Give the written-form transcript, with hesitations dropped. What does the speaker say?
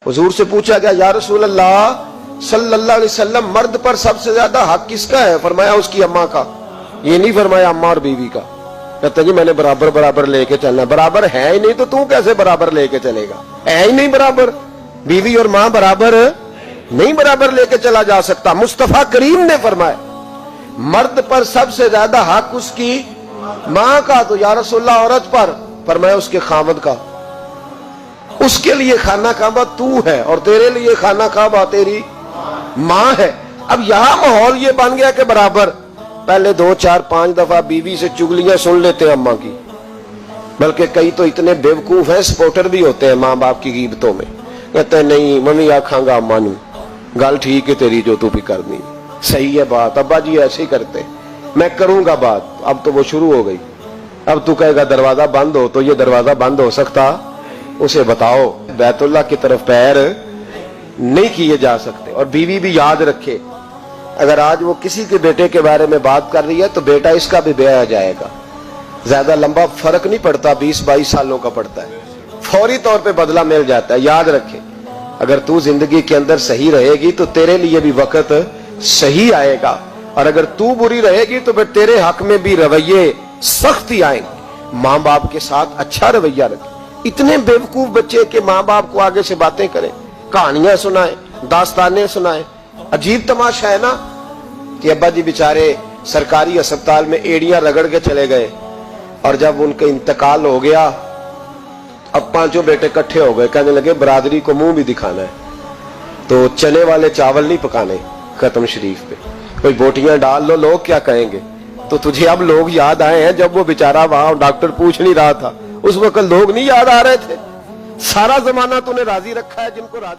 हुजूर से पूछा गया, या रसूल अल्लाह सल्लल्लाहु अलैहि वसल्लम, मर्द पर सबसे ज्यादा हक किसका है? फरमाया उसकी अम्मा का। ये नहीं फरमाया अम्मा और बीवी का। कहता जी मैंने बराबर बराबर लेके चलना। बराबर है ही नहीं तो तू कैसे बराबर लेके चलेगा? है ही नहीं बराबर। बीवी और माँ बराबर नहीं, बराबर लेके चला जा सकता। मुस्तफा करीम ने फरमाया मर्द पर सबसे ज्यादा हक उसकी माँ का। तो या रसूल अल्लाह औरत पर? फरमाया उसके खामद का। उसके लिए खाना काबा तू है और तेरे लिए खाना काबा तेरी माँ है। अब यहां माहौल ये बन गया कि बराबर। पहले 2, 4, 5 दफा बीवी से चुगलियां सुन लेते हैं अम्मा की, बल्कि कई तो इतने बेवकूफ हैं, सपोर्टर भी होते हैं माँ बाप की गीबतों में। कहते हैं नहीं मम्मी आखांगा अम्मा नू, गल ठीक है तेरी जो तू भी करनी, सही है बात, अब्बा जी ऐसे ही करते, मैं करूंगा बात। अब तो वो शुरू हो गई। अब तू कहेगा दरवाजा बंद हो, तो ये दरवाजा बंद हो सकता? उसे बताओ बैतुल्लाह की तरफ पैर नहीं किए जा सकते। और बीवी भी याद रखे, अगर आज वो किसी के बेटे के बारे में बात कर रही है तो बेटा इसका भी ब्याह जाएगा। ज्यादा लंबा फर्क नहीं पड़ता, 20-22 सालों का पड़ता है, फौरी तौर पे बदला मिल जाता है। याद रखे, अगर तू जिंदगी के अंदर सही रहेगी तो तेरे लिए भी वक्त सही आएगा, और अगर तू बुरी रहेगी तो फिर तेरे हक में भी रवैये सख्त ही आएंगे। माँ बाप के साथ अच्छा रवैया रखे। इतने बेवकूफ बच्चे के माँ बाप को आगे से बातें करें, कहानियां सुनाएं, दास्तानें सुनाएं। अजीब तमाशा है ना कि अब्बा जी बेचारे सरकारी अस्पताल में एड़ियां रगड़ के चले गए, और जब उनका इंतकाल हो गया अब 5 बेटे इकट्ठे हो गए, कहने लगे बरादरी को मुंह भी दिखाना है तो चने वाले चावल नहीं पकाने खत्म शरीफ पे, कोई बोटियां डाल लो, लोग क्या कहेंगे? तो तुझे अब लोग याद आए हैं जब वो बेचारा वहां डॉक्टर पूछ नहीं रहा था, उस वक्त लोग नहीं याद आ रहे थे? सारा जमाना तूने राजी रखा है जिनको राजी